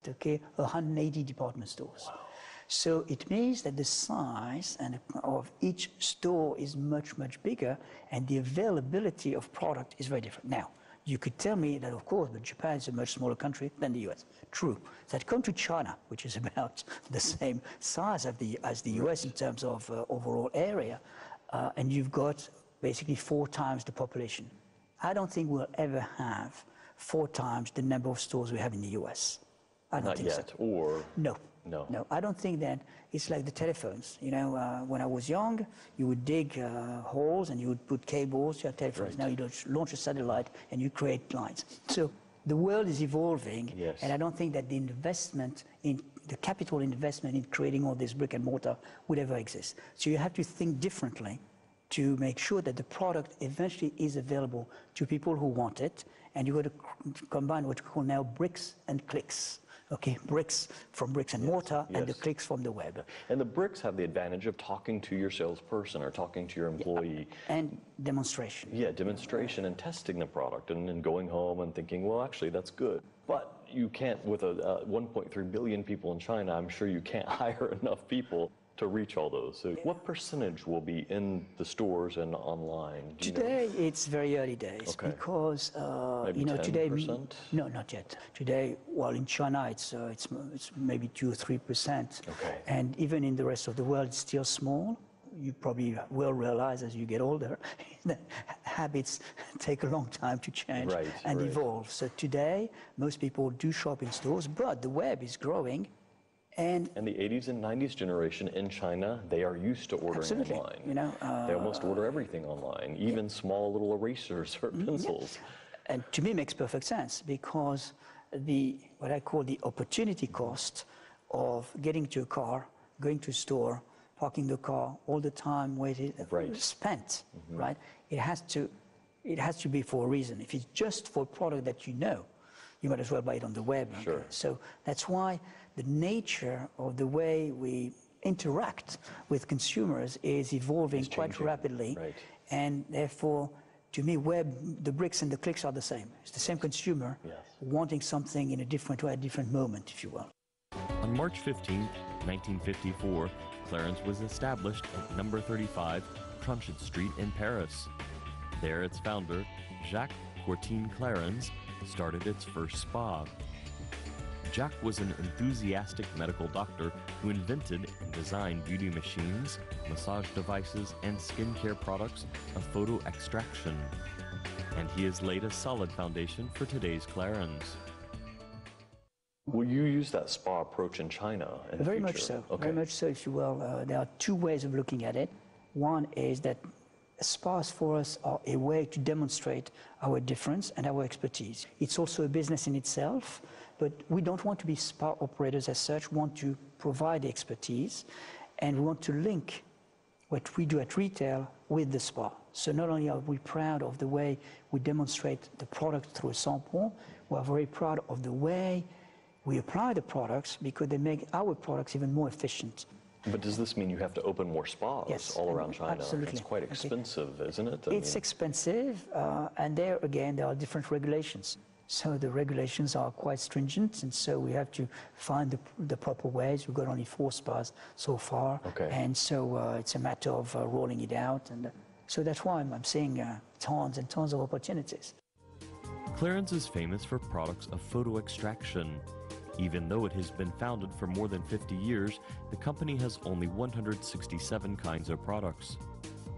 okay, 180 department stores. Wow. So it means that the size of each store is much, much bigger, and the availability of product is very different. Now, you could tell me that, of course, but Japan is a much smaller country than the US. True. That come to China, which is about the same size as the US in terms of overall area, and you've got basically 4 times the population. I don't think we'll ever have 4 times the number of stores we have in the US. I don't think yet, so. Or No, I don't think that. It's like the telephones. You know, when I was young, you would dig holes and you would put cables to your telephones. Now you launch a satellite and you create lines. So the world is evolving, and I don't think that the capital investment in creating all this brick and mortar would ever exist. So you have to think differently to make sure that the product eventually is available to people who want it, and you've got to combine what we call now bricks and clicks. Okay, bricks from bricks and mortar, and the clicks from the web. And the bricks have the advantage of talking to your salesperson or talking to your employee. And demonstration. Yeah, demonstration and testing the product and then going home and thinking, well, actually, that's good. But you can't, with 1.3 billion people in China, I'm sure you can't hire enough people to reach all those. So what percentage will be in the stores and online? Today, it's very early days because, maybe 10%? Today, no, not yet. Today, well, in China, it's maybe 2 or 3%. Okay. And even in the rest of the world, it's still small. You probably will realize as you get older that habits take a long time to change and evolve. So today, most people do shop in stores, but the web is growing. And the 80s and 90s generation in China, they are used to ordering online. You know, they almost order everything online, even small little erasers or pencils. Yeah. And to me, it makes perfect sense because what I call the opportunity cost of getting to a car, going to a store, parking the car all the time, waiting, spent, right? It has to be for a reason. If it's just for a product that you know, you might as well buy it on the web. Sure. So that's why the nature of the way we interact with consumers is evolving quite rapidly. Right. And therefore, to me, the bricks and the clicks are the same. It's the same consumer wanting something in a different way, a different moment, if you will. On March 15, 1954, Clarins was established at number 35 Tronchet Street in Paris. There, its founder, Jacques Courtine Clarins, started its first spa. Jacques was an enthusiastic medical doctor who invented and designed beauty machines, massage devices, and skincare products of photo extraction. And he has laid a solid foundation for today's Clarins. Will you use that spa approach in China in the Very future? much so. Okay. Very much so, if you will. There are 2 ways of looking at it. One is that spas for us are a way to demonstrate our difference and our expertise. It's also a business in itself, but we don't want to be spa operators as such. We want to provide the expertise, and we want to link what we do at retail with the spa. So not only are we proud of the way we demonstrate the product through a sample, we are very proud of the way we apply the products because they make our products even more efficient. But does this mean you have to open more spas all around China? Absolutely. It's quite expensive, isn't it? It's expensive, and there again, there are different regulations. So the regulations are quite stringent, and so we have to find the proper ways. We've got only 4 spas so far, and so it's a matter of rolling it out. And so that's why I'm seeing tons and tons of opportunities. Clarins is famous for products of photo extraction. Even though it has been founded for more than 50 years, the company has only 167 kinds of products.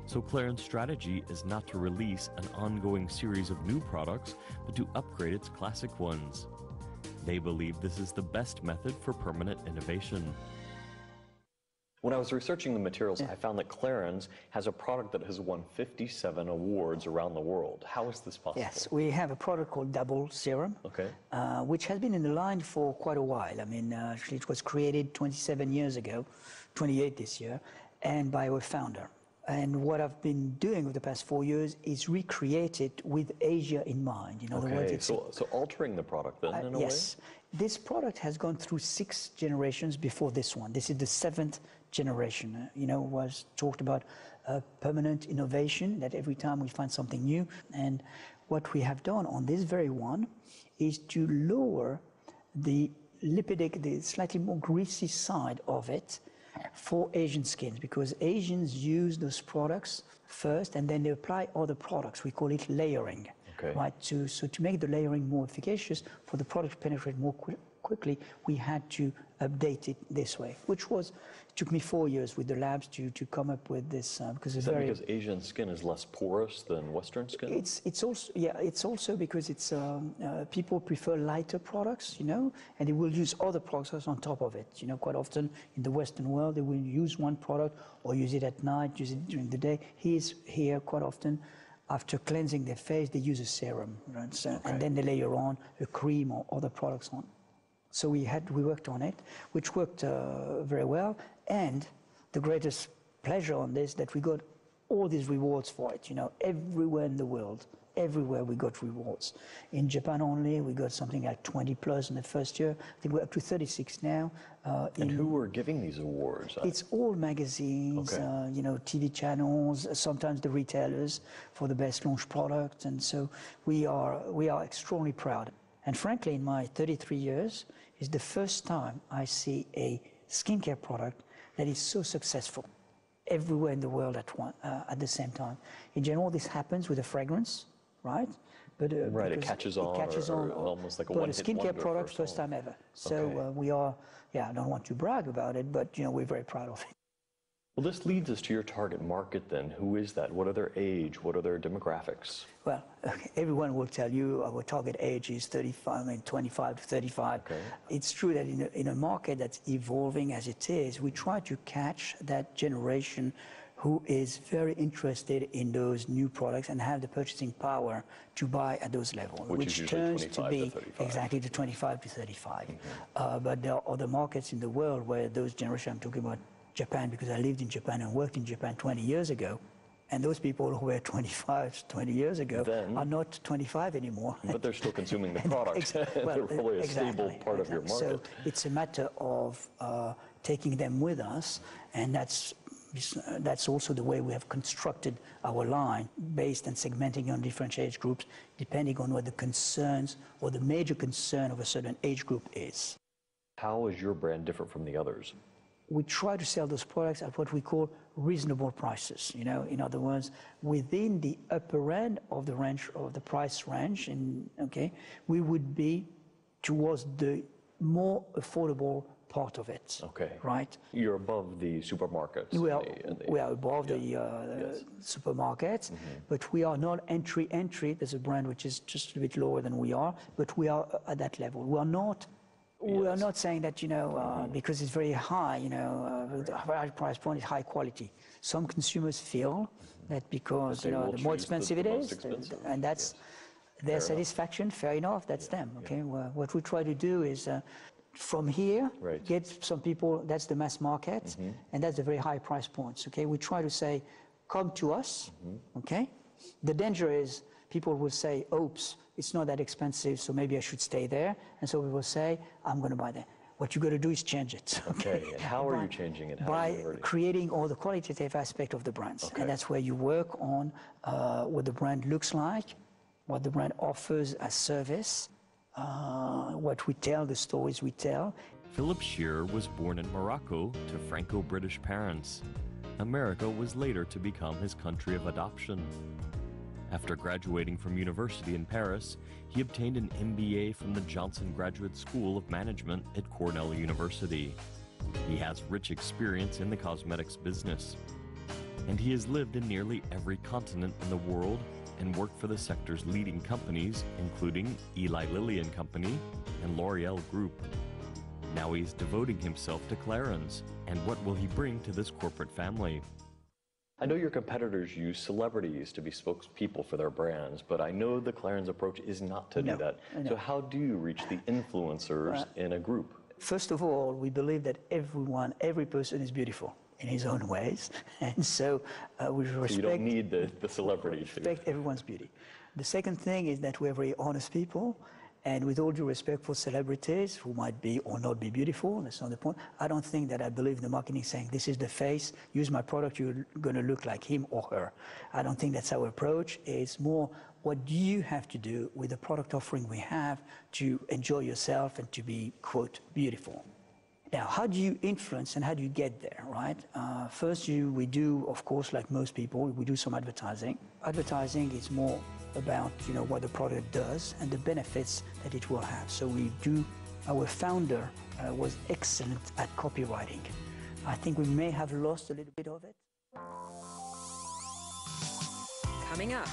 So Clarins' strategy is not to release an ongoing series of new products, but to upgrade its classic ones. They believe this is the best method for permanent innovation. When I was researching the materials, I found that Clarins has a product that has won 57 awards around the world. How is this possible? Yes, we have a product called Double Serum, which has been in the line for quite a while. I mean, actually it was created 27 years ago, 28 this year, and by our founder. And what I've been doing over the past 4 years is recreate it with Asia in mind. In other words, so altering the product then in a way? Yes. This product has gone through 6 generations before this one. This is the 7th generation. Was talked about permanent innovation, that every time we find something new. And what we have done on this very one is to lower the lipidic, the slightly more greasy side of it for Asian skins, because Asians use those products first and then they apply other products. We call it layering, right? So to make the layering more efficacious, for the product to penetrate more quickly, we had to update it this way, which took me 4 years with the labs to come up with this, because it's very... because Asian skin is less porous than Western skin? It's also because it's people prefer lighter products, you know, and they will use other products on top of it. You know, quite often in the Western world, they will use one product or use it at night, use it during the day. Here, quite often, after cleansing their face, they use a serum, right? So, and then they layer on a cream or other products on. So we worked on it, which worked very well. And the greatest pleasure on this, that we got all these rewards for it, you know, everywhere in the world, everywhere we got rewards. In Japan only, we got something like 20 plus in the first year. I think we're up to 36 now. And who were giving these awards? It's all magazines, you know, TV channels, sometimes the retailers for the best launch product. And so we are extremely proud. And frankly, in my 33 years, it's the first time I see a skincare product that is so successful everywhere in the world at the same time. In general, this happens with a fragrance, right? But it catches on, almost like a one-hit wonder. But a skincare product, first time ever. So we are, I don't want to brag about it, but you know, we're very proud of it. Well, this leads us to your target market then. Who is that? What are their age? What are their demographics? Well, everyone will tell you our target age is 25 to 35. It's true that in a market that's evolving as it is, we try to catch that generation who is very interested in those new products and have the purchasing power to buy at those levels, which turns to be exactly the 25 to 35. But there are other markets in the world where those generations, I'm talking about Japan, because I lived in Japan and worked in Japan 20 years ago. And those people who were 25, 20 years ago are not 25 anymore. But they're still consuming the product. They're probably a stable part of your market. So it's a matter of taking them with us, and that's also the way we have constructed our line, based and segmenting on different age groups, depending on what the concerns or the major concern of a certain age group is. How is your brand different from the others? We try to sell those products at what we call reasonable prices. You know, in other words, within the upper end of the range, of the price range, we would be towards the more affordable part of it. Right? You're above the supermarkets. We are above the supermarkets, but we are not entry. There's a brand which is just a bit lower than we are, but we are at that level. We are not saying that, you know, because it's very high, you know, the high price point is high quality. Some consumers feel that because, you know, the more expensive it is, and that's their satisfaction, fair enough, that's them, What we try to do is, from here, get some people, that's the mass market, and that's the very high price points, We try to say, come to us, The danger is, people will say, oops, it's not that expensive, so maybe I should stay there. And so we will say, I'm going to buy there. What you've got to do is change it. And how are you changing it? By creating all the qualitative aspect of the brands. And that's where you work on what the brand looks like, what the brand offers as service, what we tell, the stories we tell. Philip Shearer was born in Morocco to Franco-British parents. America was later to become his country of adoption. After graduating from university in Paris, he obtained an MBA from the Johnson Graduate School of Management at Cornell University. He has rich experience in the cosmetics business, and he has lived in nearly every continent in the world and worked for the sector's leading companies, including Eli Lilly and Company and L'Oreal Group. Now he's devoting himself to Clarins, and what will he bring to this corporate family? I know your competitors use celebrities to be spokespeople for their brands, but I know the Clarins approach is not to do that. So how do you reach the influencers in a group? First of all, we believe that every person is beautiful in his own ways. And so we respect... So you don't need the celebrities. Respect everyone's beauty. The second thing is that we're very honest people. And with all due respect for celebrities who might be or not be beautiful, that's not the point. I don't think that I believe in the marketing saying, this is the face, use my product, you're going to look like him or her. I don't think that's our approach. It's more what do you have to do with the product offering we have to enjoy yourself and to be, quote, beautiful? Now, how do you influence and how do you get there, right? First, we do, of course, like most people, we do some advertising. Advertising is more about, what the product does and the benefits that it will have. So our founder was excellent at copywriting. I think we may have lost a little bit of it. Coming up,